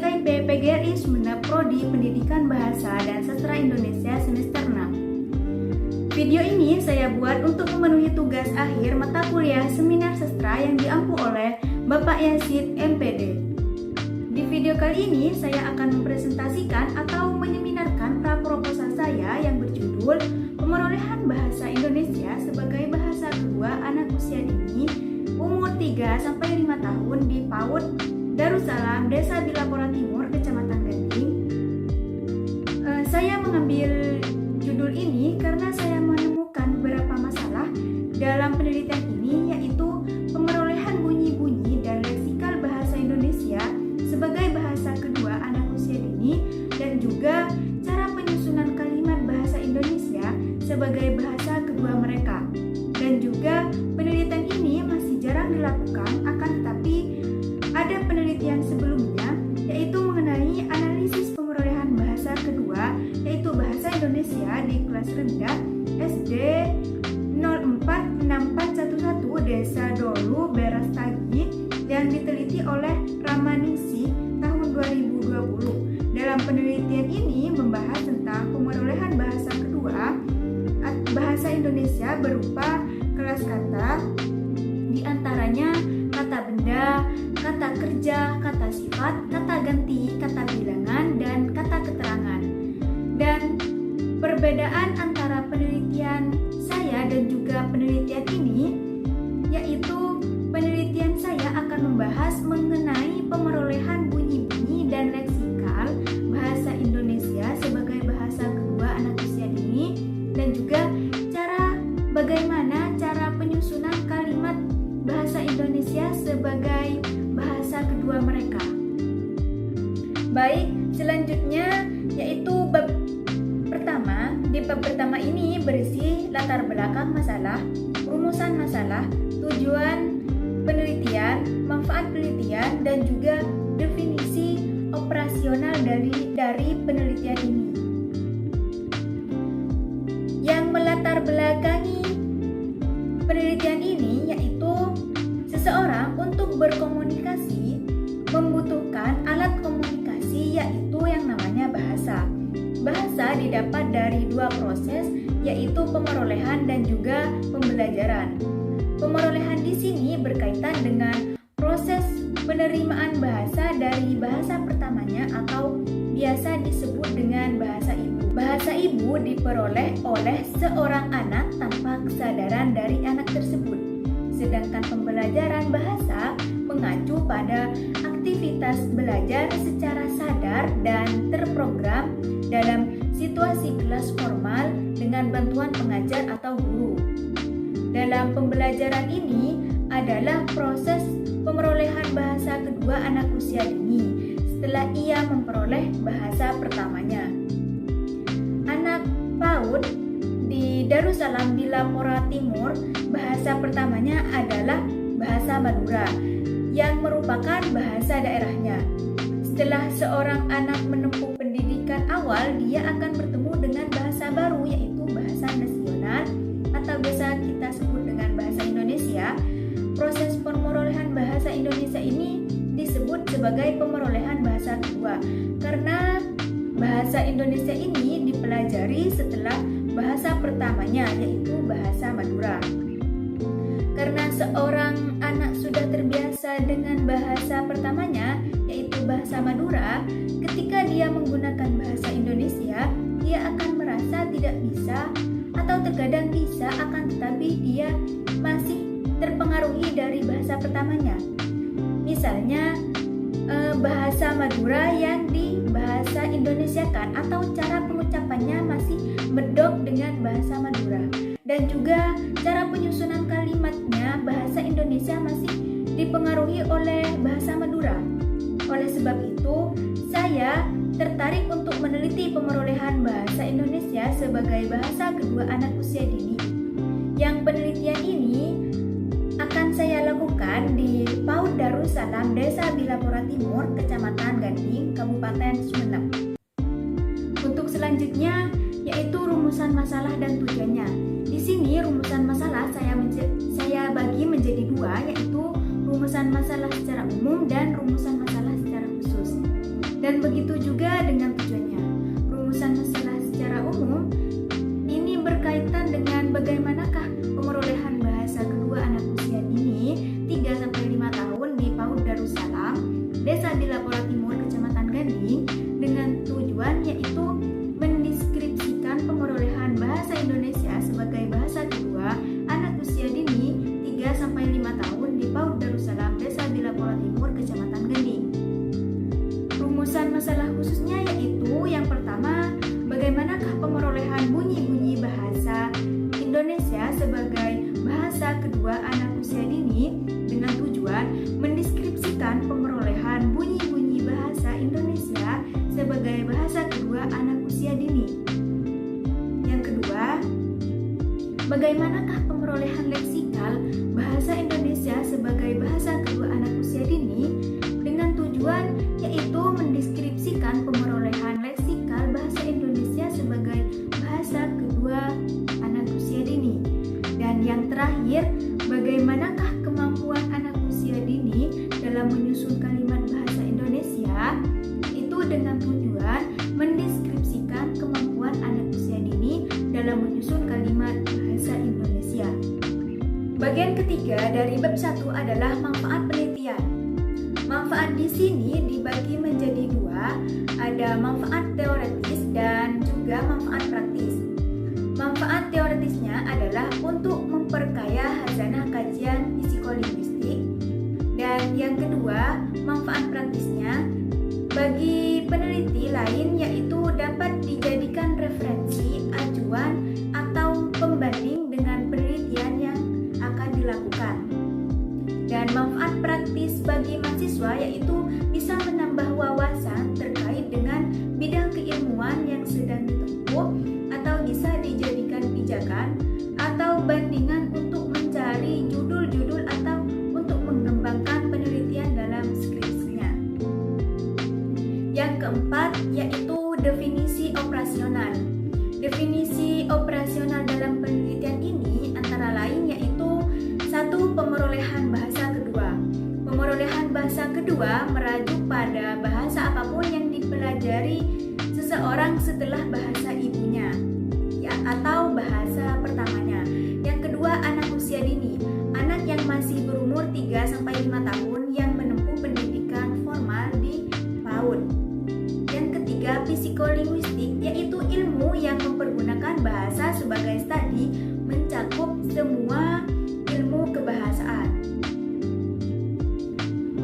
KIP PGRI Sumeneb Prodi Pendidikan Bahasa dan Sastra Indonesia semester 6. Video ini saya buat untuk memenuhi tugas akhir mata kuliah Seminar Sastra yang diampu oleh Bapak Yasid MPD. Di video kali ini saya akan mempresentasikan atau menyeminarkan praproposal saya yang berjudul Pemerolehan Bahasa Indonesia sebagai Bahasa Kedua Anak Usia Dini umur 3-5 tahun di PAUD Darussalam, Desa Bilapora Timur, Kecamatan Gading. Saya mengambil judul ini karena saya menemukan beberapa masalah dalam penelitian ini, yaitu pemerolehan bunyi-bunyi dan leksikal bahasa Indonesia sebagai bahasa kedua anak usia dini dan juga cara penyusunan kalimat bahasa Indonesia sebagai bahasa kedua mereka. Dan juga penelitian ini masih jarang dilakukan, akan tetapi ada penelitian sebelumnya yaitu mengenai analisis pemerolehan bahasa kedua yaitu bahasa Indonesia di kelas rendah SD 046411 Desa Dolu, Berastagi yang diteliti oleh Ramaningsih tahun 2020. Dalam penelitian ini membahas tentang pemerolehan bahasa kedua bahasa Indonesia berupa kelas kata, diantaranya kata benda, kata kerja, kata sifat, kata ganti, kata bilangan, dan kata keterangan. Dan perbedaan antara penelitian saya dan juga penelitian ini, yaitu penelitian saya akan membahas mengenai pemerolehan bunyi-bunyi dan leksikal bahasa Indonesia sebagai bahasa kedua anak usia dini dan juga bagaimana cara penyusunan kalimat bahasa Indonesia sebagai bahasa kedua mereka. Baik, selanjutnya yaitu bab pertama. Di bab pertama ini berisi latar belakang masalah, rumusan masalah, tujuan penelitian, manfaat penelitian, dan juga definisi operasional dari penelitian ini. Yang melatar belakangi penelitian ini yaitu seseorang untuk berkomunikasi membutuhkan alat komunikasi yaitu yang namanya bahasa. Bahasa didapat dari dua proses yaitu pemerolehan dan juga pembelajaran. Pemerolehan di sini berkaitan dengan proses penerimaan bahasa dari bahasa pertamanya atau biasa disebut dengan bahasa ibu. Bahasa ibu diperoleh oleh seorang anak tanpa kesadaran dari anak tersebut. Sedangkan pembelajaran bahasa mengacu pada aktivitas belajar secara sadar dan terprogram dalam situasi kelas formal dengan bantuan pengajar atau guru. Dalam pembelajaran ini adalah proses pemerolehan bahasa kedua anak usia dini setelah ia memperoleh bahasa pertamanya. Anak PAUD di Darussalam Bilapora Timur, bahasa pertamanya adalah bahasa Madura yang merupakan bahasa daerahnya. Setelah seorang anak menempuh pendidikan awal, dia akan bertemu dengan bahasa baru yaitu bahasa nasional atau biasa kita sebut dengan bahasa Indonesia. Proses pemerolehan bahasa Indonesia ini disebut sebagai pemerolehan bahasa kedua karena bahasa Indonesia ini dipelajari setelah bahasa pertamanya yaitu bahasa Madura. Karena seorang anak sudah terbiasa dengan bahasa pertamanya yaitu bahasa Madura, ketika dia menggunakan bahasa Indonesia, dia akan merasa tidak bisa atau terkadang bisa, akan tetapi dia masih terpengaruhi dari bahasa pertamanya. Misalnya bahasa Madura yang dibahasa Indonesiakan atau cara pengucapannya masih medok dengan bahasa Madura, dan juga cara penyusunan kalimatnya bahasa Indonesia masih dipengaruhi oleh bahasa Madura. Oleh sebab itu, saya tertarik untuk meneliti pemerolehan bahasa Indonesia sebagai bahasa kedua anak usia dini. Yang penelitian ini akan saya lakukan di PAUD Darussalam, Desa Bilapora Timur, Kecamatan Gading, Kabupaten Sumeneb. Untuk selanjutnya yaitu rumusan masalah dan tujuannya. Di sini rumusan masalah saya bagi menjadi dua, yaitu rumusan masalah secara umum dan rumusan masalah secara khusus. Dan begitu juga dengan tujuannya. Rumusan masalah secara umum ini berkaitan dengan bagaimanakah pemerolehan bahasa kedua anak usia dini 3-5 tahun di PAUD Darussalam, Desa Dilapora Timur, Kecamatan Gading, dengan tujuan yaitu mendeskripsikan pemerolehan bahasa Indonesia sebagai bahasa kedua anak usia dini 3-5 tahun di PAUD Darussalam, Desa Dilapora Timur, Kecamatan Gading. Rumusan masalah khususnya yaitu yang pertama, bagaimanakah pemerolehan bunyi-bunyi bahasa Indonesia sebagai bahasa kedua anak usia dini dengan tujuan mendeskripsikan pemerolehan bunyi-bunyi bahasa Indonesia sebagai bahasa kedua anak usia dini. Yang kedua, bagaimanakah pemerolehan leksikal bahasa Indonesia sebagai bahasa kedua anak usia dini dengan tujuan yaitu mendeskripsikan pemerolehan leksikal bahasa Indonesia sebagai bahasa kedua anak usia dini. Dan yang terakhir, bagaimanakah kemampuan anak usia dini dalam menyusun kalimat bahasa Indonesia itu dengan tujuan mendeskripsikan kemampuan anak usia dini dalam menyusun kalimat bahasa Indonesia. Bagian ketiga dari bab 1 adalah manfaat penelitian. Manfaat di sini dibagi menjadi dua, ada manfaat teoretis dan juga manfaat praktis. Manfaat teoretisnya adalah untuk memperkaya hazanah kajian psikolinguistik, dan yang kedua, manfaat praktisnya bagi peneliti lain yaitu dapat dijadikan referensi, acuan, atau pembanding dengan penelitian yang akan dilakukan. Dan manfaat praktis bagi mahasiswa yaitu bisa menambah wawasan terkait dengan bidang keilmuan yang sedang ditempuh, atau bisa dijadikan pijakan atau bandingan untuk mencari judul-judul atau untuk mengembangkan penelitian dalam skripsinya. Yang keempat yaitu definisi operasional. Definisi operasional dalam penelitian ini antara lain yaitu 1. Pemerolehan bahasa kedua. Pemerolehan bahasa kedua merujuk pada bahasa apapun yang dipelajari seseorang setelah bahasa ibunya atau bahasa pertamanya. Yang kedua, anak usia dini. Anak yang masih berumur 3-5 tahun yang menempuh pendidikan formal di PAUD. Yang ketiga, psikolinguistik, yaitu ilmu yang mempergunakan bahasa sebagai studi mencakup semua ilmu kebahasaan.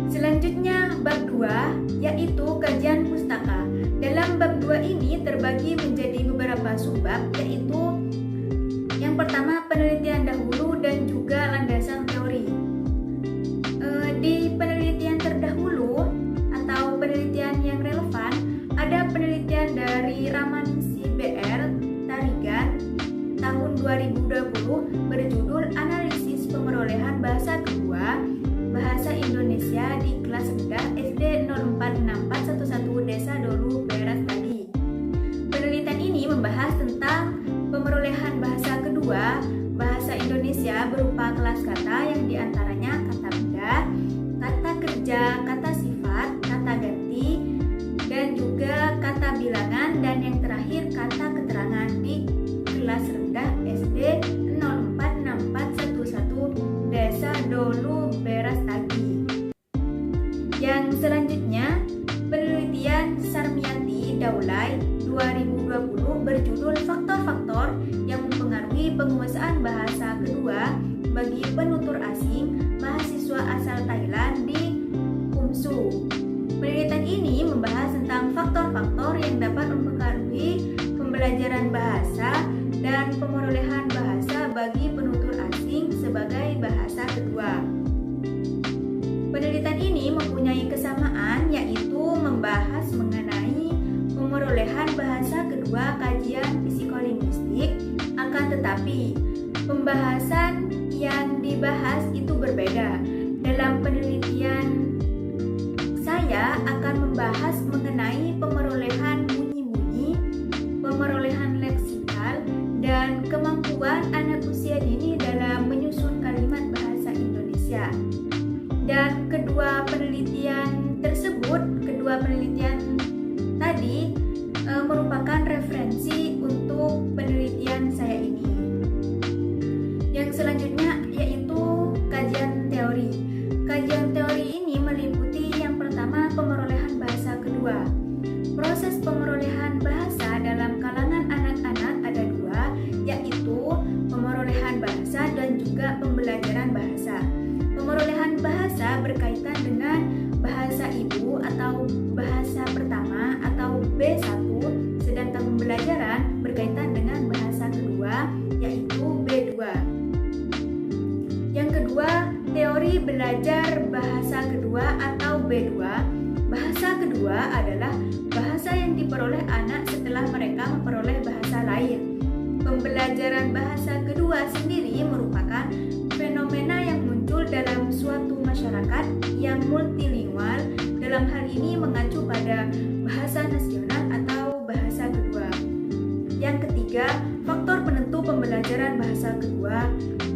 Selanjutnya, bab 2 yaitu kajian pustaka. Dalam bab 2 ini terbagi menjadi beberapa subbab, yaitu yang pertama penelitian dahulu dan juga landasan teori. Di penelitian terdahulu atau penelitian yang relevan ada penelitian dari Ramanusi BR Tarigan tahun 2020 berjudul Analisis Pemerolehan Bahasa Kedua Bahasa Indonesia di kelas rendah SD 046411 Desa Dolu Beras Tagi. Penelitian ini membahas tentang pemerolehan bahasa kedua bahasa Indonesia berupa kelas kata yang diantaranya kata benda, kata kerja, kata sifat, kata ganti, dan juga kata bilangan, dan yang terakhir kata keterangan di kelas rendah SD 046411 Desa Dolu Beras Tagi. Yang selanjutnya, penelitian Sarmianti Daulay 2020 berjudul Faktor-faktor yang mempengaruhi penguasaan bahasa kedua bagi penutur asing mahasiswa asal Thailand di UMSU. Penelitian ini membahas tentang faktor-faktor yang dapat mempengaruhi pembelajaran bahasa dan pemerolehan bahasa bagi penutur asing sebagai bahasa kedua. Penelitian ini mempunyai kesamaan, yaitu membahas mengenai pemerolehan bahasa kedua kajian psikolinguistik, akan tetapi pembahasan yang dibahas itu berbeda. Dalam penelitian saya akan membahas mengenai pemerolehan bunyi-bunyi, pemerolehan leksikal, dan kemampuan anak usia dini dalam menyusun kalimat bahasa Indonesia. Dan kedua penelitian tadi merupakan referensi untuk penelitian saya ini. Yang selanjutnya yaitu kajian teori. Kajian teori ini meliputi yang pertama pemerolehan bahasa kedua. Proses pemerolehan bahasa dalam kalangan anak-anak ada dua, yaitu pemerolehan bahasa dan juga pembelajaran bahasa. Pemerolehan bahasa berkaitan dengan bahasa ibu atau bahasa pertama atau B1, sedangkan pembelajaran berkaitan dengan bahasa kedua yaitu B2. Yang kedua, teori belajar bahasa kedua atau B2. Bahasa kedua adalah bahasa yang diperoleh anak setelah mereka memperoleh bahasa lain. Pembelajaran bahasa kedua sendiri merupakan fenomena yang muncul dalam suatu masyarakat yang multilingual, dalam hal ini mengacu pada bahasa nasional atau bahasa kedua. Yang ketiga, faktor penentu pembelajaran bahasa kedua.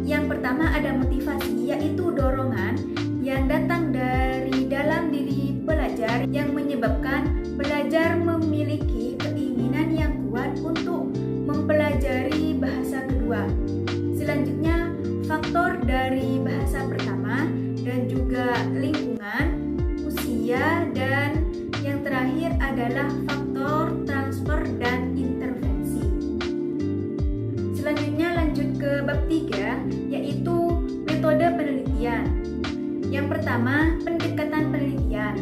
Yang pertama ada motivasi, yaitu dorongan yang datang dari dalam diri pelajar yang menyebabkan pelajar memiliki keinginan yang kuat untuk mempelajari bahasa kedua. Selanjutnya, faktor dari bahasa pertama dan juga lingkungan, usia, dan yang terakhir adalah faktor transfer dan intervensi. Selanjutnya lanjut ke bab 3, yaitu metode penelitian. Yang pertama, pendekatan penelitian.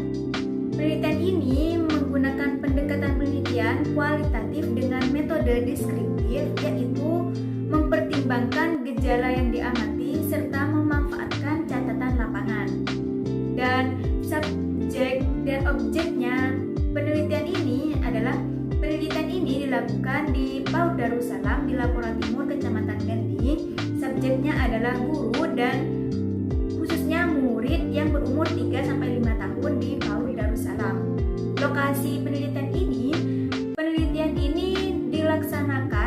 Penelitian ini menggunakan pendekatan penelitian kualitatif dengan metode deskriptif, yaitu mempertimbangkan gejala yang diamati serta memanfaatkan catatan lapangan. Dan subjek dan objeknya penelitian ini adalah penelitian ini dilakukan di PAUD Darussalam di Lampung Timur, Kecamatan Gandhi. Subjeknya adalah guru dan khususnya murid yang berumur 3-5 tahun di PAUD Darussalam. Lokasi penelitian ini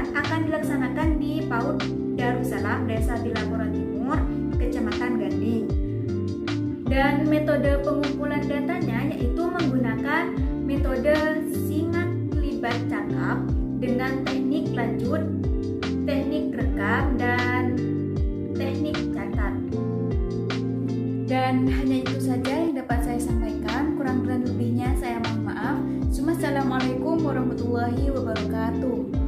akan dilaksanakan di PAUD Darussalam, Desa di Lampung Timur, Kecamatan Gandhi. Dan metode pengumpulan datanya yaitu menggunakan metode simak libat cakap dengan teknik lanjut, teknik rekam, dan teknik catat. Dan hanya itu saja yang dapat saya sampaikan. Kurang dan lebihnya saya mohon maaf. Assalamualaikum warahmatullahi wabarakatuh.